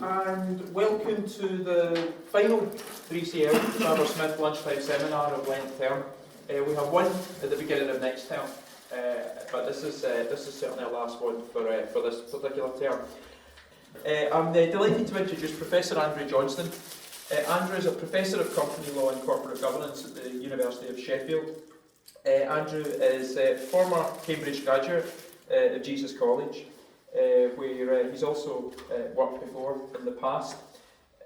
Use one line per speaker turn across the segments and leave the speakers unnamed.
and welcome to the final 3CL Travers Smith lunchtime seminar of Lent term. We have one at the beginning of next term, but this is certainly our last one for this particular term. I'm delighted to introduce Professor Andrew Johnston. Andrew is a Professor of Company Law and Corporate Governance at the University of Sheffield. Andrew is a former Cambridge graduate of Jesus College, where he's also worked before in the past.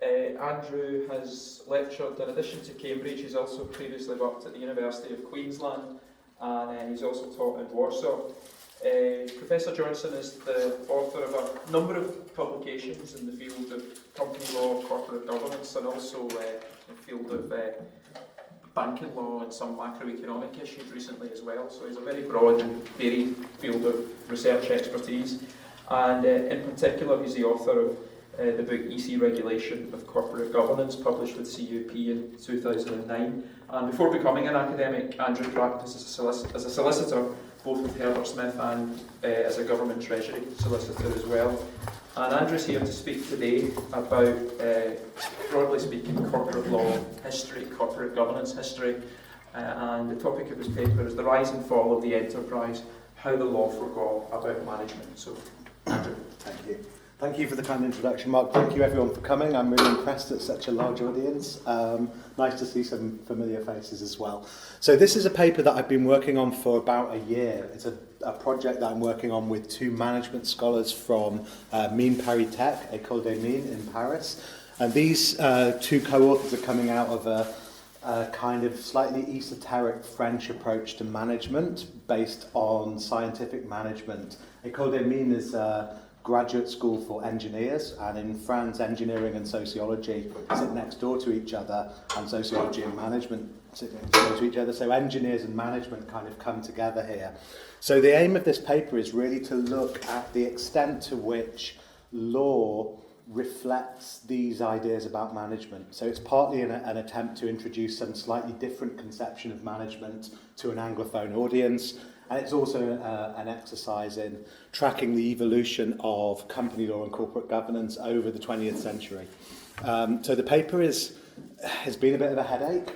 Andrew has lectured, in addition to Cambridge, he's also previously worked at the University of Queensland, and he's also taught in Warsaw. Professor Johnston is the author of a number of publications in the field of company law, corporate governance, and also the field of banking law and some macroeconomic issues recently as well. So he's a very broad and varied field of research expertise. And in particular, he's the author of the book EC Regulation of Corporate Governance, published with CUP in 2009. And before becoming an academic, Andrew practiced as a solicitor, both with Travers Smith and as a government treasury solicitor as well. And Andrew's here to speak today about, broadly speaking, corporate law history, corporate governance history. And the topic of his paper is the rise and fall of the enterprise, how the law forgot about management. So, Andrew.
Thank you. Thank you for the kind introduction, Mark. Thank you everyone for coming. I'm really impressed at such a large audience. Nice to see some familiar faces as well. So this is a paper that I've been working on for about a year. It's a project that I'm working on with two management scholars from Mines Paris Tech, École des Mines in Paris. And these two co-authors are coming out of a kind of slightly esoteric French approach to management based on scientific management. École des Mines is a graduate school for engineers, and in France engineering and sociology sit next door to each other, and sociology and management sit next door to each other, so engineers and management kind of come together here. So the aim of this paper is really to look at the extent to which law reflects these ideas about management. So it's partly an attempt to introduce some slightly different conception of management to an Anglophone audience, and it's also an exercise in tracking the evolution of company law and corporate governance over the 20th century. So the paper has been a bit of a headache.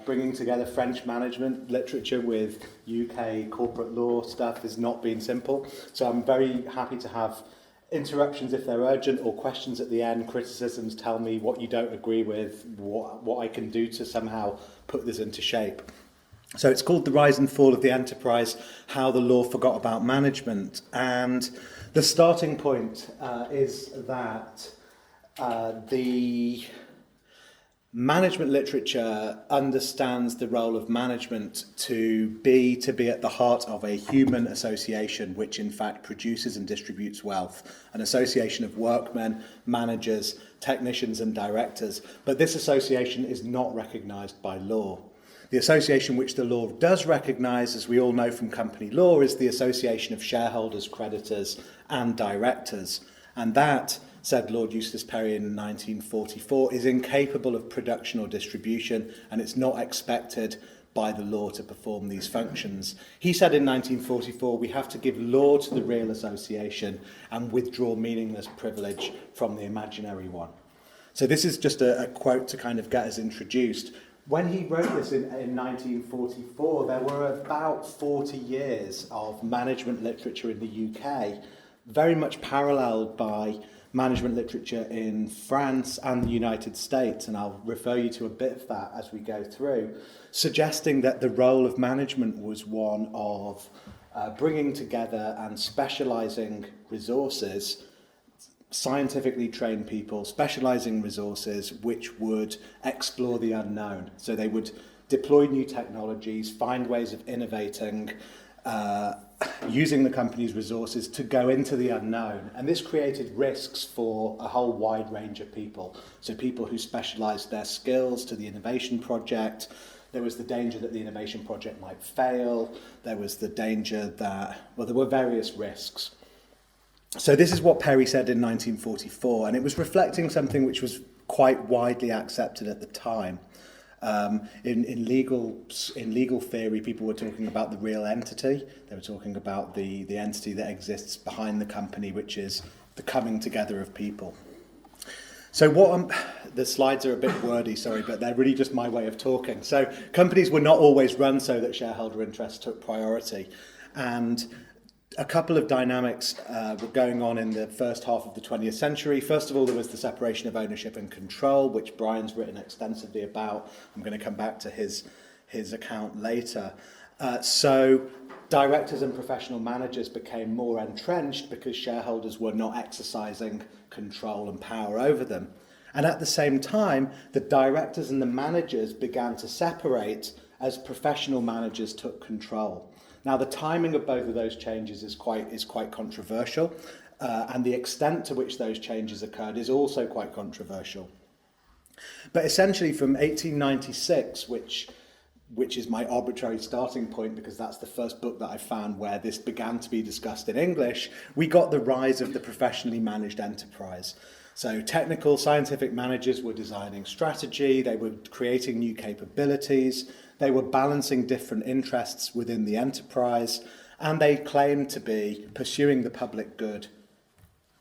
Bringing together French management literature with UK corporate law stuff has not been simple. So I'm very happy to have interruptions if they're urgent, or questions at the end, criticisms, tell me what you don't agree with, what I can do to somehow put this into shape. So it's called The Rise and Fall of the Enterprise, How the Law Forgot About Management. And the starting point is that the management literature understands the role of management to be at the heart of a human association, which in fact produces and distributes wealth, an association of workmen, managers, technicians and directors. But this association is not recognised by law. The association which the law does recognise, as we all know from company law, is the association of shareholders, creditors and directors. And that, said Lord Eustace Perry in 1944, is incapable of production or distribution, and it's not expected by the law to perform these functions. He said in 1944, we have to give law to the real association and withdraw meaningless privilege from the imaginary one. So this is just a quote to kind of get us introduced. When he wrote this in 1944, there were about 40 years of management literature in the UK, very much paralleled by management literature in France and the United States, and I'll refer you to a bit of that as we go through, suggesting that the role of management was one of bringing together and specialising resources, scientifically trained people, specialising resources which would explore the unknown. So they would deploy new technologies, find ways of innovating, using the company's resources to go into the unknown. And this created risks for a whole wide range of people. So people who specialised their skills to the innovation project. There was the danger that the innovation project might fail. There was the danger that, well, there were various risks. So this is what Perry said in 1944, and it was reflecting something which was quite widely accepted at the time. In legal theory, people were talking about the real entity. They were talking about the entity that exists behind the company, which is the coming together of people. So the slides are a bit wordy, sorry, but they're really just my way of talking. So companies were not always run so that shareholder interests took priority. And a couple of dynamics were going on in the first half of the 20th century. First of all, there was the separation of ownership and control, which Brian's written extensively about. I'm going to come back to his account later. So directors and professional managers became more entrenched because shareholders were not exercising control and power over them. And at the same time, the directors and the managers began to separate as professional managers took control. Now, the timing of both of those changes is quite controversial, and the extent to which those changes occurred is also quite controversial. But essentially from 1896, which is my arbitrary starting point because that's the first book that I found where this began to be discussed in English, we got the rise of the professionally managed enterprise. So technical, scientific managers were designing strategy, they were creating new capabilities, they were balancing different interests within the enterprise, and they claimed to be pursuing the public good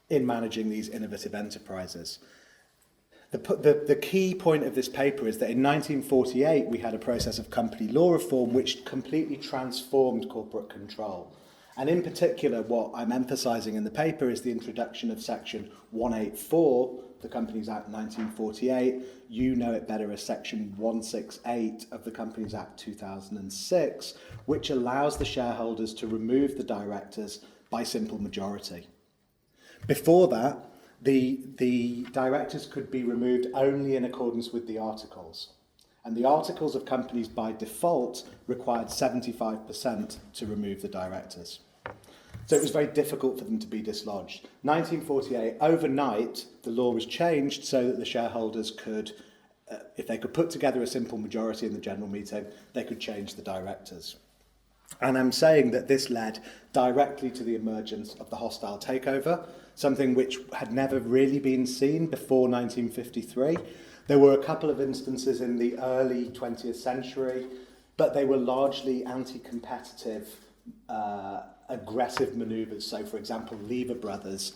in managing these innovative enterprises. The key point of this paper is that in 1948 we had a process of company law reform which completely transformed corporate control. And in particular, what I'm emphasising in the paper is the introduction of Section 184, the Companies Act 1948. You know it better as Section 168 of the Companies Act 2006, which allows the shareholders to remove the directors by simple majority. Before that, the directors could be removed only in accordance with the articles. And the articles of companies by default required 75% to remove the directors. So it was very difficult for them to be dislodged. 1948, overnight, the law was changed so that the shareholders could, if they could put together a simple majority in the general meeting, they could change the directors. And I'm saying that this led directly to the emergence of the hostile takeover, something which had never really been seen before 1953. There were a couple of instances in the early 20th century, but they were largely anti-competitive, aggressive manoeuvres. So, for example, Lever Brothers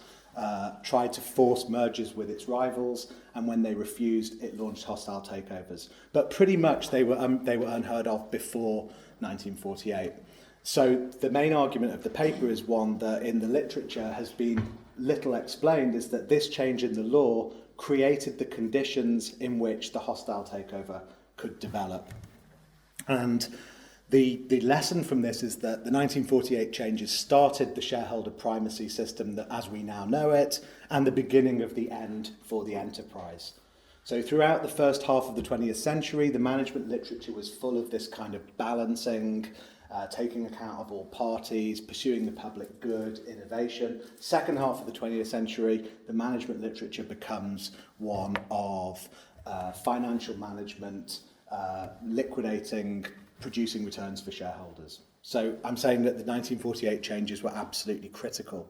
tried to force mergers with its rivals, and when they refused, it launched hostile takeovers. But pretty much they were unheard of before 1948. So the main argument of the paper is one that in the literature has been little explained, is that this change in the law created the conditions in which the hostile takeover could develop. And the lesson from this is that the 1948 changes started the shareholder primacy system that, as we now know it, and the beginning of the end for the enterprise. So throughout the first half of the 20th century, the management literature was full of this kind of balancing, taking account of all parties, pursuing the public good, innovation. Second half of the 20th century, the management literature becomes one of financial management, liquidating, producing returns for shareholders. So I'm saying that the 1948 changes were absolutely critical.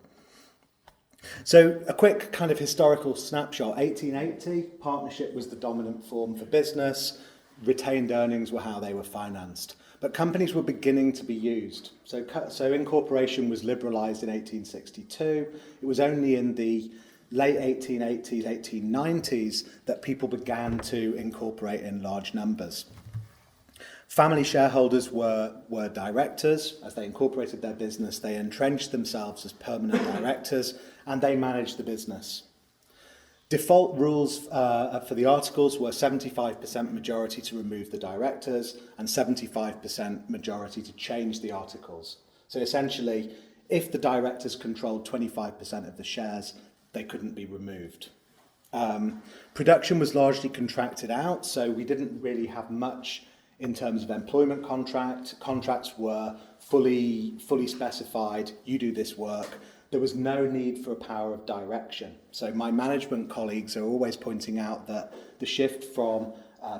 So a quick kind of historical snapshot. 1880, partnership was the dominant form for business. Retained earnings were how they were financed. But companies were beginning to be used. So incorporation was liberalised in 1862. It was only in the late 1880s, 1890s that people began to incorporate in large numbers. Family shareholders were directors. As they incorporated their business, they entrenched themselves as permanent directors, and they managed the business. Default rules for the articles were 75% majority to remove the directors and 75% majority to change the articles. So essentially, if the directors controlled 25% of the shares, they couldn't be removed. Production was largely contracted out, so we didn't really have much in terms of employment contract. Contracts were fully specified. You do this work. There was no need for a power of direction. So my management colleagues are always pointing out that the shift from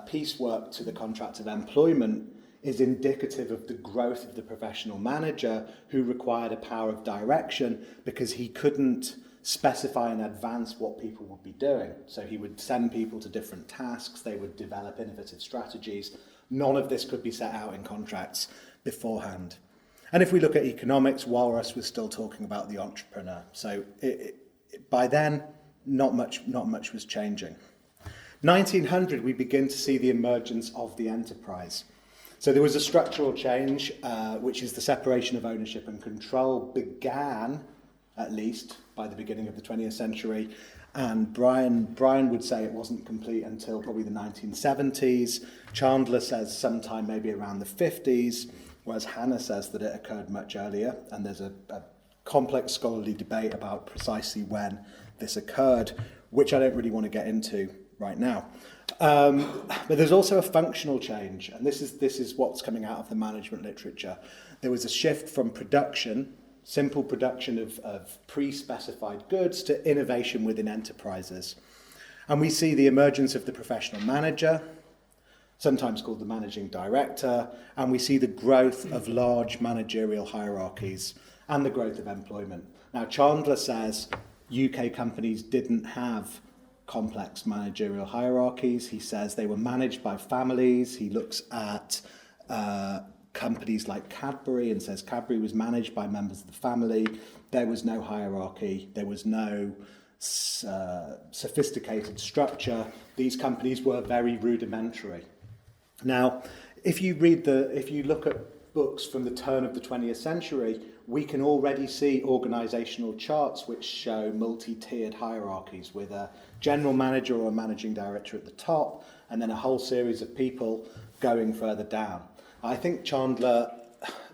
piecework to the contract of employment is indicative of the growth of the professional manager, who required a power of direction because he couldn't specify in advance what people would be doing. So he would send people to different tasks, they would develop innovative strategies. None of this could be set out in contracts beforehand. And if we look at economics, Walras was still talking about the entrepreneur. So by then, not much was changing. 1900, we begin to see the emergence of the enterprise. So there was a structural change, which is the separation of ownership and control began, at least, by the beginning of the 20th century. And Brian would say it wasn't complete until probably the 1970s. Chandler says sometime maybe around the 50s, whereas Hannah says that it occurred much earlier. And there's a complex scholarly debate about precisely when this occurred, which I don't really want to get into right now. But there's also a functional change, and this is what's coming out of the management literature. There was a shift from production, simple production of pre-specified goods, to innovation within enterprises. And we see the emergence of the professional manager, sometimes called the managing director, and we see the growth of large managerial hierarchies and the growth of employment. Now, Chandler says UK companies didn't have complex managerial hierarchies. He says they were managed by families. He looks at companies like Cadbury and says Cadbury was managed by members of the family. There was no hierarchy. There was no sophisticated structure. These companies were very rudimentary. Now, if you look at books from the turn of the 20th century, we can already see organisational charts which show multi-tiered hierarchies with a general manager or a managing director at the top, and then a whole series of people going further down. I think Chandler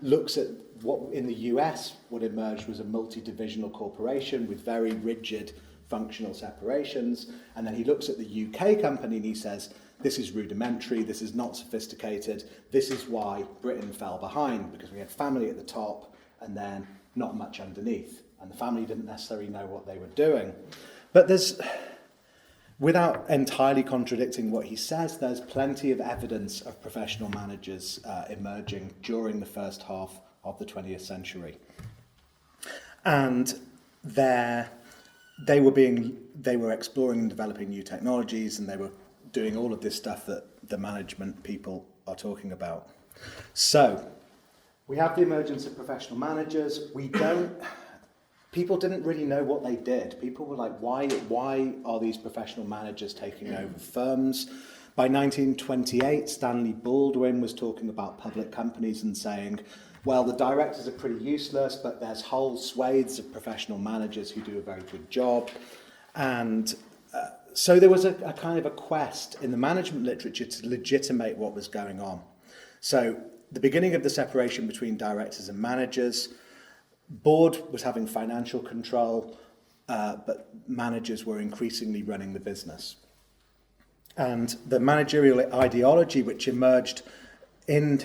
looks at what in the US would emerge was a multi-divisional corporation with very rigid functional separations, and then he looks at the UK company and he says, this is rudimentary, this is not sophisticated, this is why Britain fell behind, because we had family at the top and then not much underneath, and the family didn't necessarily know what they were doing. But without entirely contradicting what he says, there's plenty of evidence of professional managers emerging during the first half of the 20th century. And they were exploring and developing new technologies, and they were doing all of this stuff that the management people are talking about. So we have the emergence of professional managers. People didn't really know what they did. People were like, why are these professional managers taking over firms? By 1928, Stanley Baldwin was talking about public companies and saying, well, the directors are pretty useless, but there's whole swathes of professional managers who do a very good job. And so there was a kind of a quest in the management literature to legitimate what was going on. So the beginning of the separation between directors and managers, board was having financial control, but managers were increasingly running the business. And the managerial ideology, which emerged in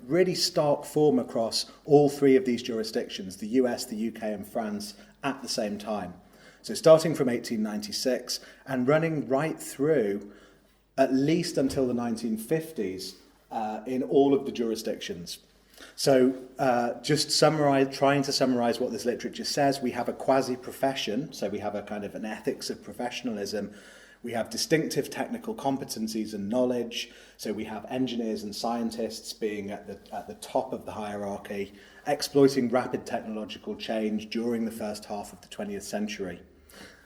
really stark form across all three of these jurisdictions, the US, the UK and France, at the same time. So starting from 1896 and running right through at least until the 1950s in all of the jurisdictions. So trying to summarize what this literature says, we have a quasi-profession, so we have a kind of an ethics of professionalism. We have distinctive technical competencies and knowledge, so we have engineers and scientists being at the top of the hierarchy, exploiting rapid technological change during the first half of the 20th century.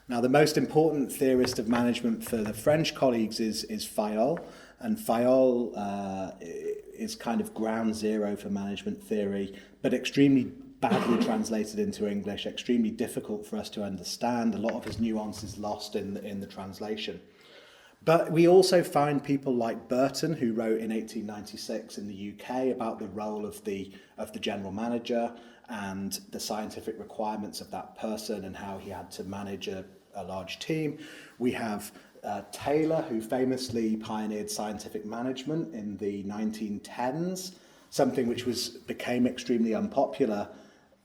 Now, the most important theorist of management for the French colleagues is Fayol, and Fayol is kind of ground zero for management theory, but extremely badly translated into English, extremely difficult for us to understand. A lot of his nuances lost in the translation. But we also find people like Burton, who wrote in 1896 in the UK about the role of the general manager and the scientific requirements of that person and how he had to manage a large team. We have Taylor, who famously pioneered scientific management in the 1910s, something which became extremely unpopular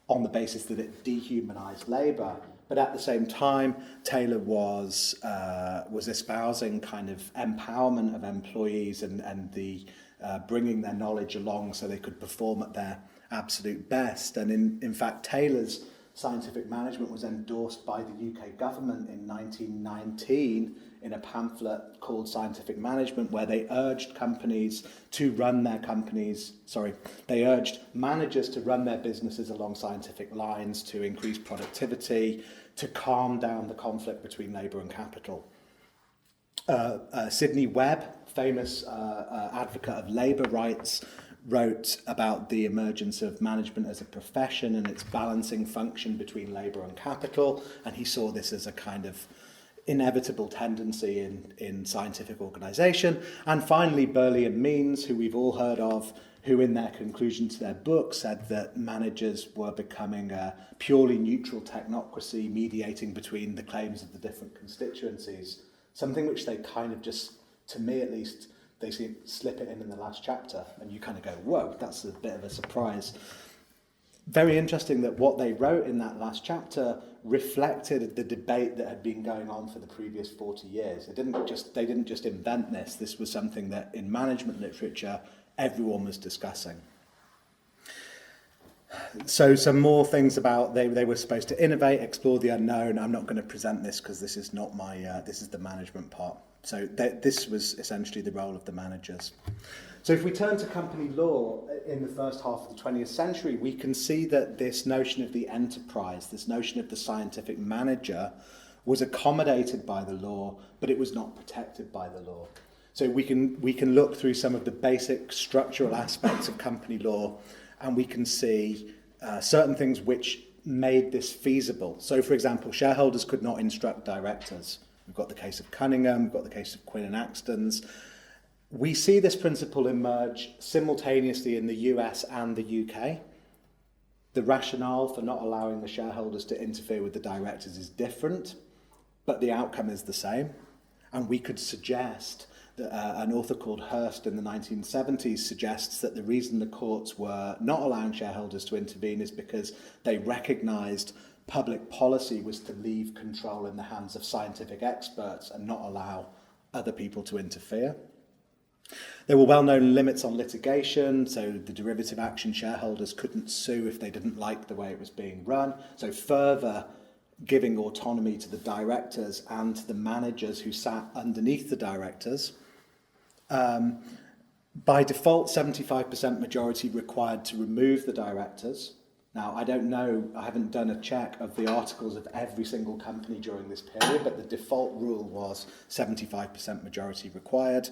on the basis that it dehumanized labor. But at the same time, Taylor was espousing kind of empowerment of employees and the bringing their knowledge along so they could perform at their absolute best. And in fact, Taylor's scientific management was endorsed by the UK government in 1919 in a pamphlet called Scientific Management, where they urged managers to run their businesses along scientific lines to increase productivity, to calm down the conflict between labour and capital. Sidney Webb, famous advocate of labour rights, wrote about the emergence of management as a profession and its balancing function between labour and capital, and he saw this as a kind of inevitable tendency in scientific organisation. And finally, Burley and Means, who we've all heard of, who in their conclusion to their book said that managers were becoming a purely neutral technocracy mediating between the claims of the different constituencies, something which they kind of just, to me at least, they slip it in the last chapter, and you kind of go, whoa, that's a bit of a surprise. Very interesting that what they wrote in that last chapter reflected the debate that had been going on for the previous 40 years. They didn't just invent this. This was something that in management literature everyone was discussing. So some more things about they were supposed to innovate, explore the unknown. I'm not going to present this because this is not my this is the management part. So this was essentially the role of the managers. So if we turn to company law in the first half of the 20th century, we can see that this notion of the enterprise, this notion of the scientific manager, was accommodated by the law, but it was not protected by the law. So we can look through some of the basic structural aspects of company law, and we can see certain things which made this feasible. So, for example, shareholders could not instruct directors. We've got the case of Cunningham, we've got the case of Quinn and Axton's. We see this principle emerge simultaneously in the US and the UK. The rationale for not allowing the shareholders to interfere with the directors is different, but the outcome is the same. And we could suggest that an author called Hurst in the 1970s suggests that the reason the courts were not allowing shareholders to intervene is because they recognised public policy was to leave control in the hands of scientific experts and not allow other people to interfere. There were well-known limits on litigation, so the derivative action shareholders couldn't sue if they didn't like the way it was being run. So further giving autonomy to the directors and to the managers who sat underneath the directors. By default, 75% majority required to remove the directors. Now, I don't know, I haven't done a check of the articles of every single company during this period, but the default rule was 75% majority required.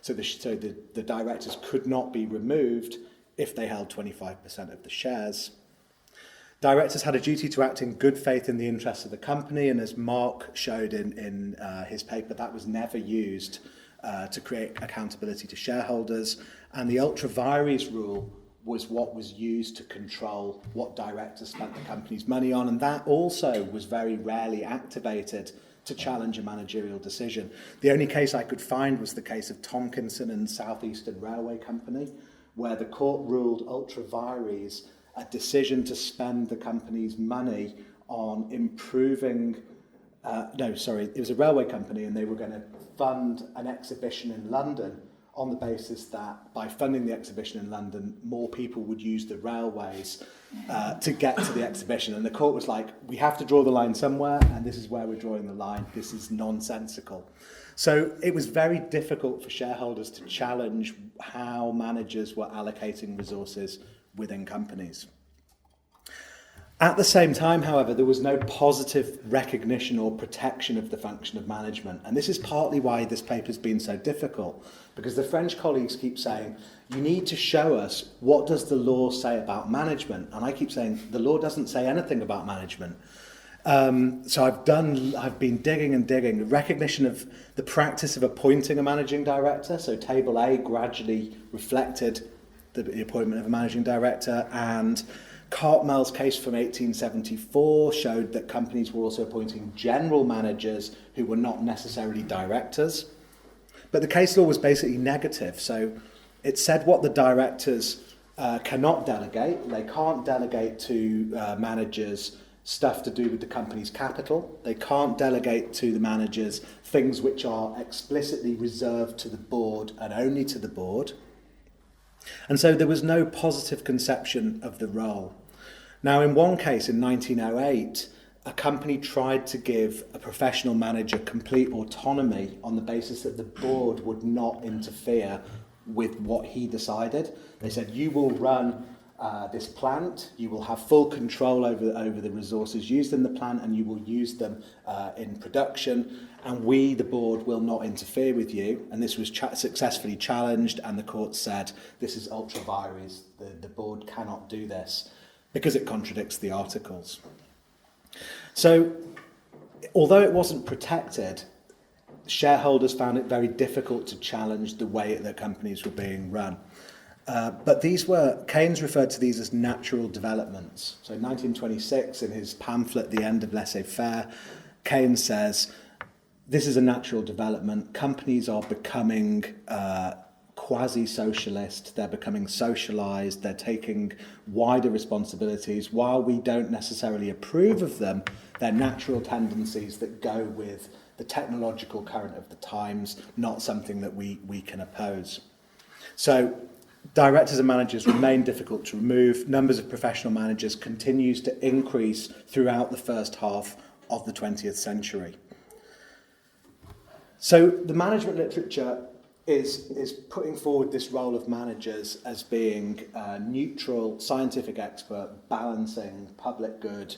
So the directors could not be removed if they held 25% of the shares. Directors had a duty to act in good faith in the interests of the company, and as Mark showed in his paper, that was never used to create accountability to shareholders. And the ultra vires rule was what was used to control what directors spent the company's money on, and that also was very rarely activated to challenge a managerial decision. The only case I could find was the case of Tomkinson and South Eastern Railway Company, where the court ruled ultra vires a decision to spend the company's money on improving, it was a railway company, and they were going to fund an exhibition in London on the basis that by funding the exhibition in London, more people would use the railways to get to the exhibition. And the court was like, we have to draw the line somewhere, and this is where we're drawing the line. This is nonsensical. So it was very difficult for shareholders to challenge how managers were allocating resources within companies. At the same time, however, there was no positive recognition or protection of the function of management. And this is partly why this paper's been so difficult, because the French colleagues keep saying, you need to show us what does the law say about management. And I keep saying, the law doesn't say anything about management. So I've been digging and digging. The recognition of the practice of appointing a managing director. So Table A gradually reflected the appointment of a managing director, and Cartmell's case from 1874 showed that companies were also appointing general managers who were not necessarily directors. But the case law was basically negative. So it said what the directors cannot delegate. They can't delegate to managers stuff to do with the company's capital. They can't delegate to the managers things which are explicitly reserved to the board and only to the board. And so there was no positive conception of the role. Now, in one case in 1908, a company tried to give a professional manager complete autonomy on the basis that the board would not interfere with what he decided. They said, you will run this plant, you will have full control over the resources used in the plant, and you will use them in production, and we, the board, will not interfere with you. And this was successfully challenged, and the court said, this is ultra vires, the board cannot do this, because it contradicts the articles. So, although it wasn't protected, shareholders found it very difficult to challenge the way that companies were being run. But Keynes referred to these as natural developments. So in 1926, in his pamphlet, The End of Laissez-faire, Keynes says, this is a natural development. Companies are becoming quasi-socialist, they're becoming socialised, they're taking wider responsibilities. While we don't necessarily approve of them, they're natural tendencies that go with the technological current of the times, not something that we can oppose. So directors and managers remain difficult to remove. Numbers of professional managers continues to increase throughout the first half of the 20th century. So the management literature is putting forward this role of managers as being neutral, scientific expert, balancing public good,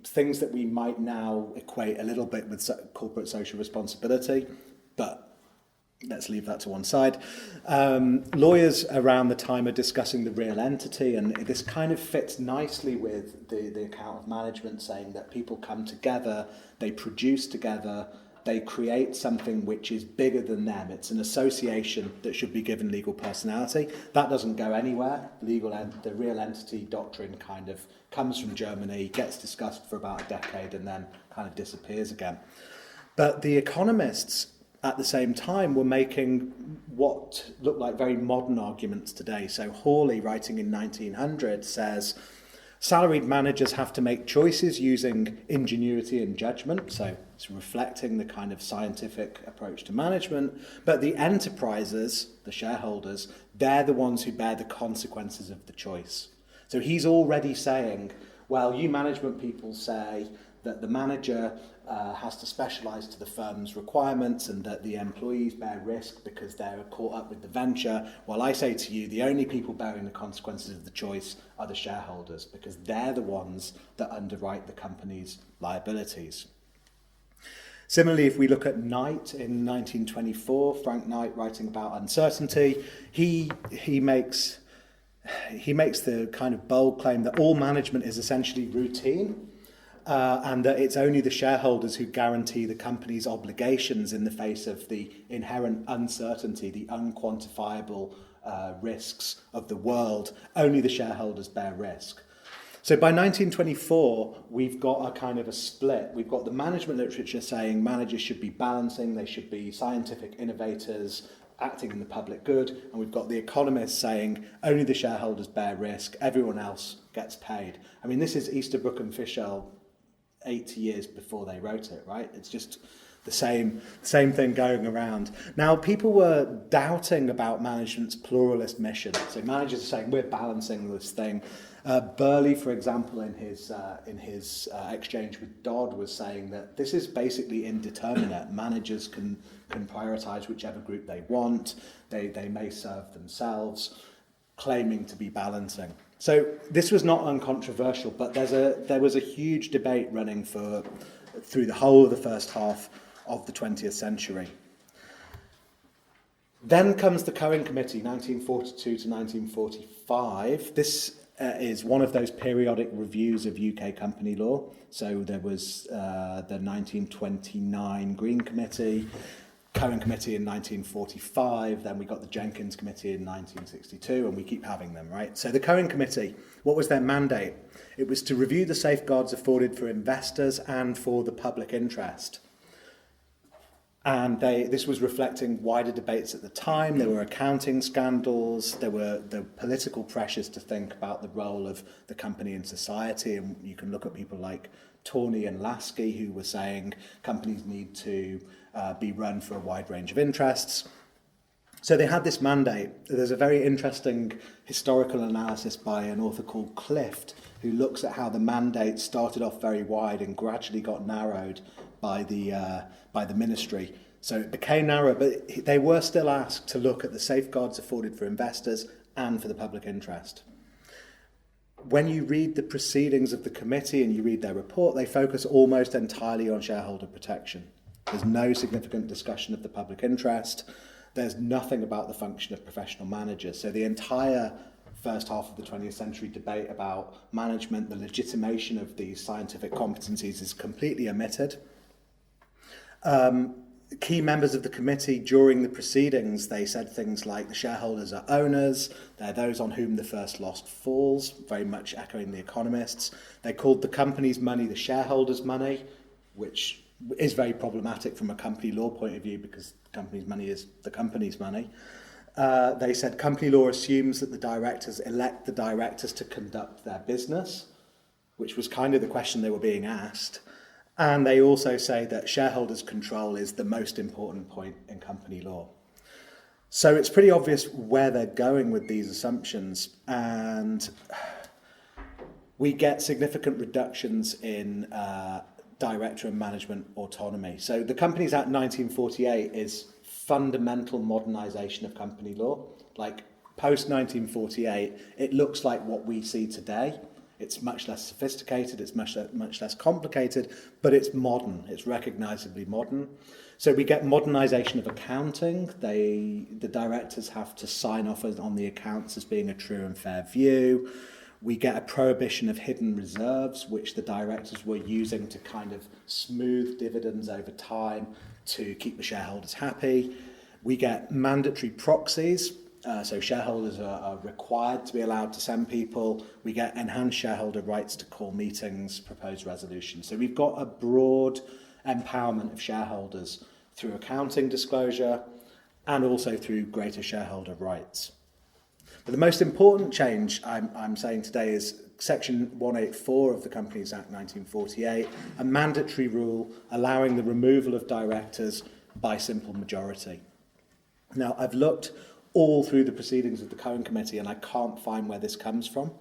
things that we might now equate a little bit with corporate social responsibility, but let's leave that to one side. Lawyers around the time are discussing the real entity, and this kind of fits nicely with the account of management, saying that people come together, they produce together, they create something which is bigger than them. It's an association that should be given legal personality. That doesn't go anywhere. The real entity doctrine kind of comes from Germany, gets discussed for about a decade, and then kind of disappears again. But the economists at the same time were making what looked like very modern arguments today. So Hawley, writing in 1900, says, salaried managers have to make choices using ingenuity and judgment, so it's reflecting the kind of scientific approach to management, but the enterprises, the shareholders, they're the ones who bear the consequences of the choice. So he's already saying, well, you management people say that the manager has to specialise to the firm's requirements and that the employees bear risk because they're caught up with the venture. Well, I say to you, the only people bearing the consequences of the choice are the shareholders, because they're the ones that underwrite the company's liabilities. Similarly, if we look at Knight in 1924, Frank Knight writing about uncertainty, he makes the kind of bold claim that all management is essentially routine. And that it's only the shareholders who guarantee the company's obligations in the face of the inherent uncertainty, the unquantifiable risks of the world. Only the shareholders bear risk. So by 1924, we've got a kind of a split. We've got the management literature saying managers should be balancing, they should be scientific innovators, acting in the public good, and we've got the economists saying only the shareholders bear risk, everyone else gets paid. I mean, this is Easterbrook and Fischel 80 years before they wrote it, right? It's just the same thing going around. Now, people were doubting about management's pluralist mission. So managers are saying, we're balancing this thing. Burley, for example, in his exchange with Dodd, was saying that this is basically indeterminate. Managers can prioritise whichever group they want. They may serve themselves, claiming to be balancing. So this was not uncontroversial, but there was a huge debate running through the whole of the first half of the 20th century. Then comes the Cohen Committee, 1942 to 1945. This is one of those periodic reviews of UK company law. So there was the 1929 Green Committee, Cohen Committee in 1945, then we got the Jenkins Committee in 1962, and we keep having them, right? So the Cohen Committee, what was their mandate? It was to review the safeguards afforded for investors and for the public interest. And this was reflecting wider debates at the time. There were accounting scandals, there were the political pressures to think about the role of the company in society, and you can look at people like Tawney and Lasky, who were saying companies need to be run for a wide range of interests. So they had this mandate. There's a very interesting historical analysis by an author called Clift, who looks at how the mandate started off very wide and gradually got narrowed by the ministry. So it became narrow, but they were still asked to look at the safeguards afforded for investors and for the public interest. When you read the proceedings of the committee and you read their report, they focus almost entirely on shareholder protection. There's no significant discussion of the public interest. There's nothing about the function of professional managers. So the entire first half of the 20th century debate about management, the legitimation of these scientific competencies is completely omitted. Key members of the committee during the proceedings, they said things like the shareholders are owners, they're those on whom the first loss falls, very much echoing the economists. They called the company's money the shareholders' money, which is very problematic from a company law point of view because the company's money is the company's money. They said company law assumes that the directors elect the directors to conduct their business, which was kind of the question they were being asked. And they also say that shareholders' control is the most important point in company law. So it's pretty obvious where they're going with these assumptions, and we get significant reductions in director and management autonomy. So the Companies Act 1948 is fundamental modernisation of company law. Like post-1948, it looks like what we see today. It's much less sophisticated, it's much less complicated, but it's modern, it's recognisably modern. So we get modernisation of accounting. The directors have to sign off on the accounts as being a true and fair view. We get a prohibition of hidden reserves, which the directors were using to kind of smooth dividends over time to keep the shareholders happy. We get mandatory proxies. So shareholders are required to be allowed to send people. We get enhanced shareholder rights to call meetings, propose resolutions. So we've got a broad empowerment of shareholders through accounting disclosure and also through greater shareholder rights. But the most important change I'm saying today is Section 184 of the Companies Act 1948, a mandatory rule allowing the removal of directors by simple majority. Now, I've looked all through the proceedings of the Cohen Committee, and I can't find where this comes from.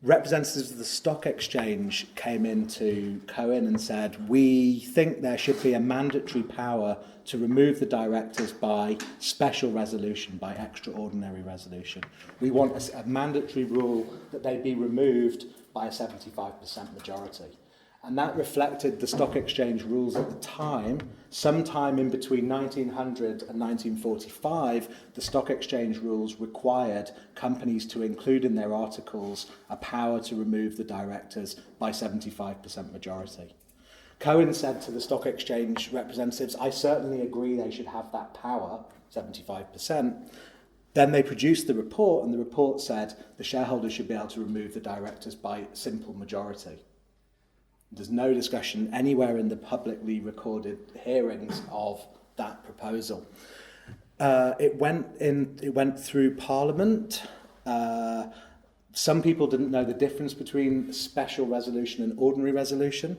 Representatives of the stock exchange came into Cohen and said, we think there should be a mandatory power to remove the directors by special resolution, by extraordinary resolution. We want a mandatory rule that they be removed by a 75% majority. And that reflected the stock exchange rules at the time. Sometime in between 1900 and 1945, the stock exchange rules required companies to include in their articles a power to remove the directors by 75% majority. Cohen said to the stock exchange representatives, I certainly agree they should have that power, 75%. Then they produced the report, and the report said the shareholders should be able to remove the directors by simple majority. There's no discussion anywhere in the publicly recorded hearings of that proposal. It went through Parliament. Some people didn't know the difference between special resolution and ordinary resolution.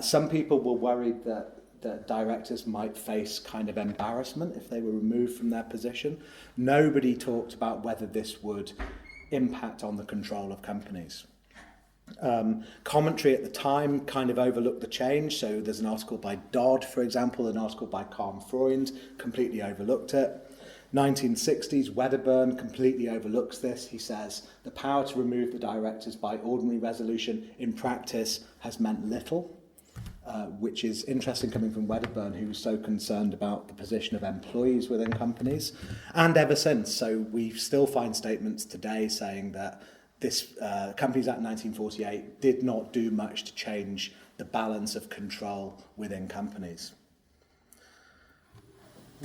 Some people were worried that directors might face kind of embarrassment if they were removed from their position. Nobody talked about whether this would impact on the control of companies. Commentary at the time kind of overlooked the change. So there's an article by Dodd, for example, an article by Carl Freund, completely overlooked it. 1960s, Wedderburn completely overlooks this. He says, the power to remove the directors by ordinary resolution in practice has meant little, which is interesting coming from Wedderburn, who was so concerned about the position of employees within companies. And ever since, so we still find statements today saying that this Companies Act 1948 did not do much to change the balance of control within companies.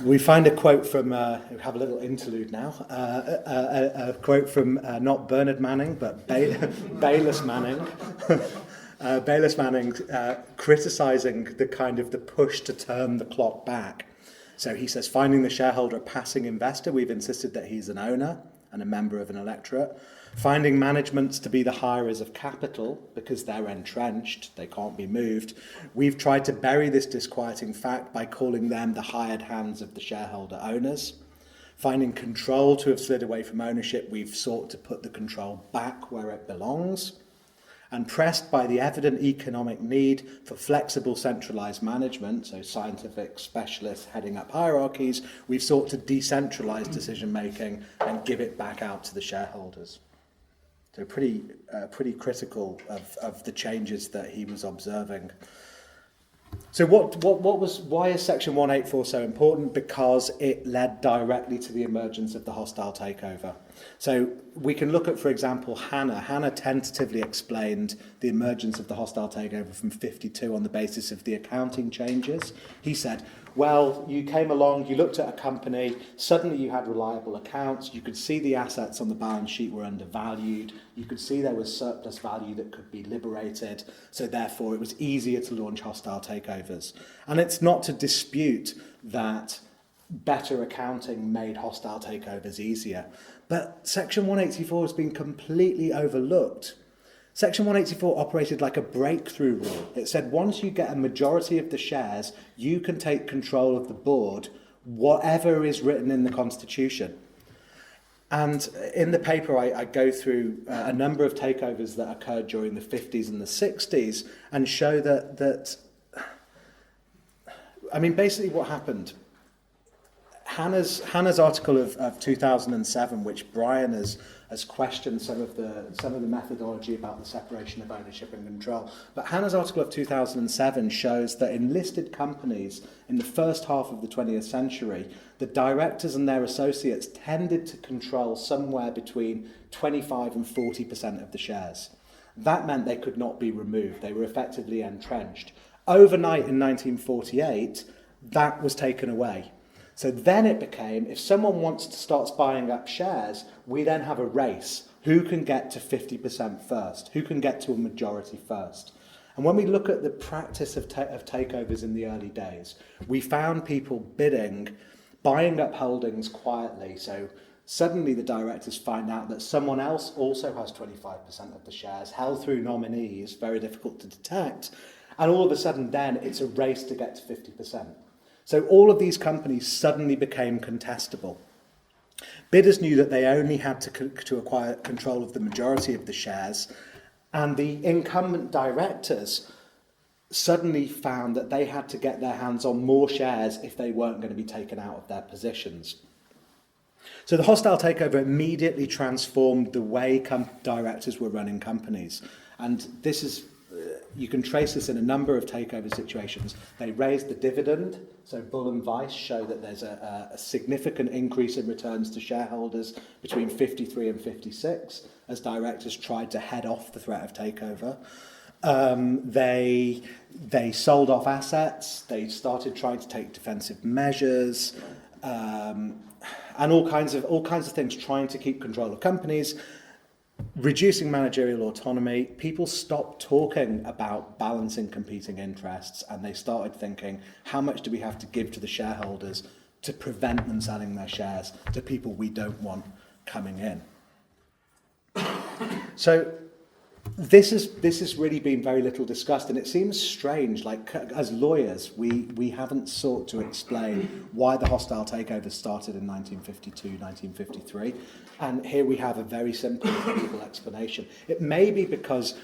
We find a quote from, we have a little interlude now, a quote from not Bernard Manning, but Bayliss Manning. Bayliss Manning criticising the kind of the push to turn the clock back. So he says, finding the shareholder a passing investor, we've insisted that he's an owner and a member of an electorate. finding managements to be the hirers of capital because they're entrenched, they can't be moved. We've tried to bury this disquieting fact by calling them the hired hands of the shareholder owners. Finding control to have slid away from ownership, we've sought to put the control back where it belongs. And pressed by the evident economic need for flexible centralised management, so scientific specialists heading up hierarchies, we've sought to decentralise decision-making and give it back out to the shareholders. So pretty critical of the changes that he was observing. So why is Section 184 so important? Because it led directly to the emergence of the hostile takeover. So we can look at, for example, Hannah. Hannah tentatively explained the emergence of the hostile takeover from 52 on the basis of the accounting changes. He said, well, you came along, you looked at a company, suddenly you had reliable accounts, you could see the assets on the balance sheet were undervalued, you could see there was surplus value that could be liberated, so therefore it was easier to launch hostile takeovers. And it's not to dispute that better accounting made hostile takeovers easier, but Section 184 has been completely overlooked. Section 184 operated like a breakthrough rule. It said once you get a majority of the shares, you can take control of the board, whatever is written in the Constitution. And in the paper, I go through a number of takeovers that occurred during the 50s and the 60s and show that I mean, basically what happened, Hannah's article of 2007, which Brian has questioned some of the methodology about the separation of ownership and control. But Hannah's article of 2007 shows that in listed companies in the first half of the 20th century, the directors and their associates tended to control somewhere between 25 and 40% of the shares. That meant they could not be removed. They were effectively entrenched. Overnight in 1948, that was taken away. So then it became, if someone wants to start buying up shares, we then have a race. Who can get to 50% first? Who can get to a majority first? And when we look at the practice of takeovers in the early days, we found people buying up holdings quietly. So suddenly the directors find out that someone else also has 25% of the shares, held through nominees, very difficult to detect. And all of a sudden then it's a race to get to 50%. So all of these companies suddenly became contestable. Bidders knew that they only had to acquire control of the majority of the shares, and the incumbent directors suddenly found that they had to get their hands on more shares if they weren't going to be taken out of their positions. So the hostile takeover immediately transformed the way directors were running companies, and this is you can trace this in a number of takeover situations. They raised the dividend, so Bull and Weiss show that there's a significant increase in returns to shareholders between 53 and 56 as directors tried to head off the threat of takeover. They sold off assets, they started trying to take defensive measures, and all kinds of things, trying to keep control of companies. Reducing managerial autonomy, people stopped talking about balancing competing interests and they started thinking, how much do we have to give to the shareholders to prevent them selling their shares to people we don't want coming in? So this has really been very little discussed, and it seems strange, like as lawyers, we haven't sought to explain why the hostile takeover started in 1952, 1953, and here we have a very simple legal explanation. It may be because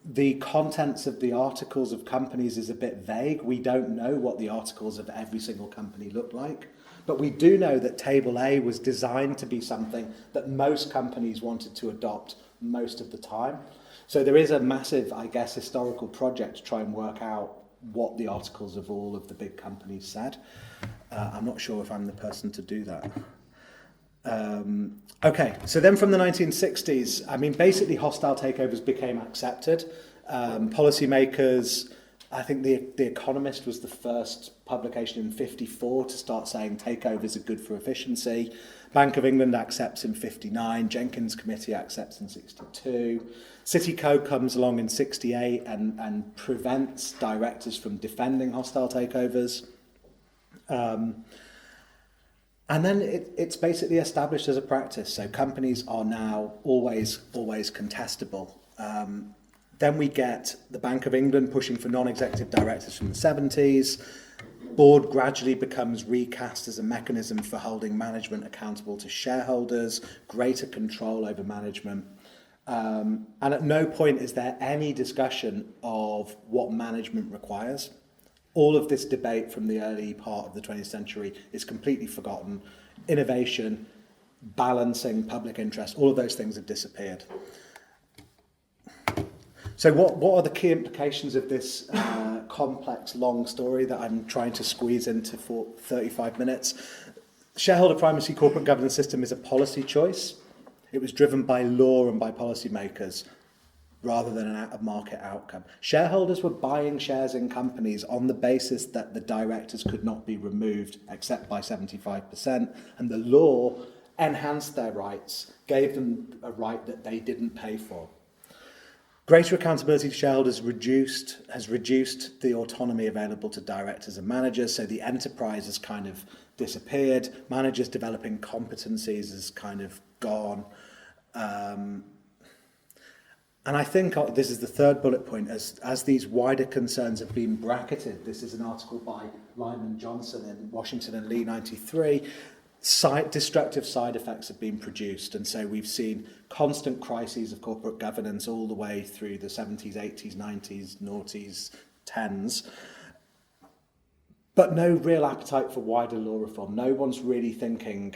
the contents of the articles of companies is a bit vague. We don't know what the articles of every single company look like, but we do know that Table A was designed to be something that most companies wanted to adopt most of the time. So there is a massive, I guess, historical project to try and work out what the articles of all of the big companies said. I'm not sure if I'm the person to do that. Okay, so then from the 1960s, I mean, basically hostile takeovers became accepted. Policymakers, I think the Economist was the first publication in 54 to start saying takeovers are good for efficiency. Bank of England accepts in 59, Jenkins Committee accepts in 62. City Code comes along in 68 and prevents directors from defending hostile takeovers. And then it's basically established as a practice. So companies are now always contestable. Then we get the Bank of England pushing for non-executive directors from the 70s. Board gradually becomes recast as a mechanism for holding management accountable to shareholders, greater control over management. And at no point is there any discussion of what management requires. All of this debate from the early part of the 20th century is completely forgotten. Innovation, balancing public interest, all of those things have disappeared. So what are the key implications of this complex, long story that I'm trying to squeeze into for 35 minutes? Shareholder primacy corporate governance system is a policy choice. It was driven by law and by policymakers rather than a market outcome. Shareholders were buying shares in companies on the basis that the directors could not be removed except by 75%, and the law enhanced their rights, gave them a right that they didn't pay for. Greater accountability to shareholders has reduced the autonomy available to directors and managers, so the enterprise has kind of disappeared. Managers developing competencies has kind of gone. And I think this is the third bullet point, as these wider concerns have been bracketed. This is an article by Andrew Johnston in Washington and Lee 93. Destructive side effects have been produced, and so we've seen constant crises of corporate governance all the way through the 70s, 80s, 90s, noughties, 10s. But no real appetite for wider law reform. No one's really thinking,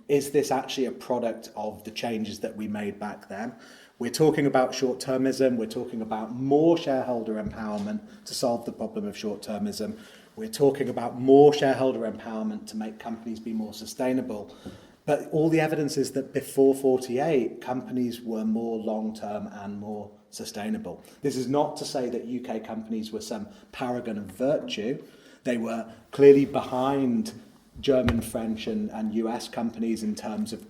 is this actually a product of the changes that we made back then? We're talking about short-termism, we're talking about more shareholder empowerment to solve the problem of short-termism. We're talking about more shareholder empowerment to make companies be more sustainable. But all the evidence is that before 48, companies were more long-term and more sustainable. This is not to say that UK companies were some paragon of virtue. They were clearly behind German, French and US companies in terms of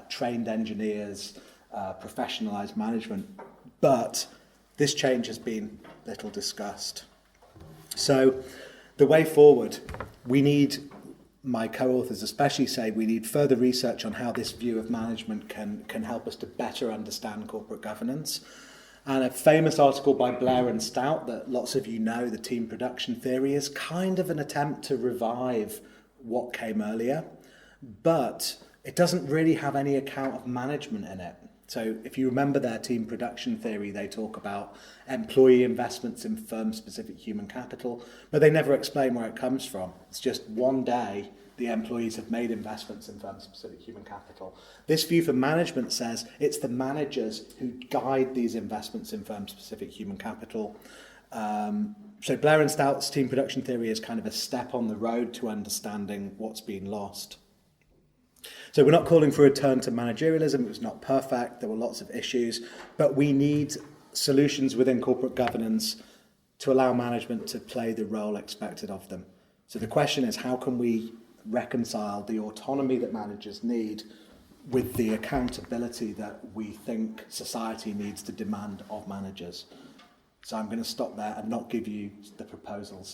trained engineers, professionalised management. But this change has been little discussed. So the way forward, we need, my co-authors especially say, we need further research on how this view of management can help us to better understand corporate governance. And a famous article by Blair and Stout that lots of you know, the team production theory, is kind of an attempt to revive what came earlier, but it doesn't really have any account of management in it. So if you remember their team production theory, they talk about employee investments in firm-specific human capital, but they never explain where it comes from. It's just one day the employees have made investments in firm-specific human capital. This view for management says it's the managers who guide these investments in firm-specific human capital. So Blair and Stout's team production theory is kind of a step on the road to understanding what's been lost. So we're not calling for a return to managerialism. It was not perfect. There were lots of issues, but we need solutions within corporate governance to allow management to play the role expected of them. So the question is, how can we reconcile the autonomy that managers need with the accountability that we think society needs to demand of managers? So I'm going to stop there and not give you the proposals.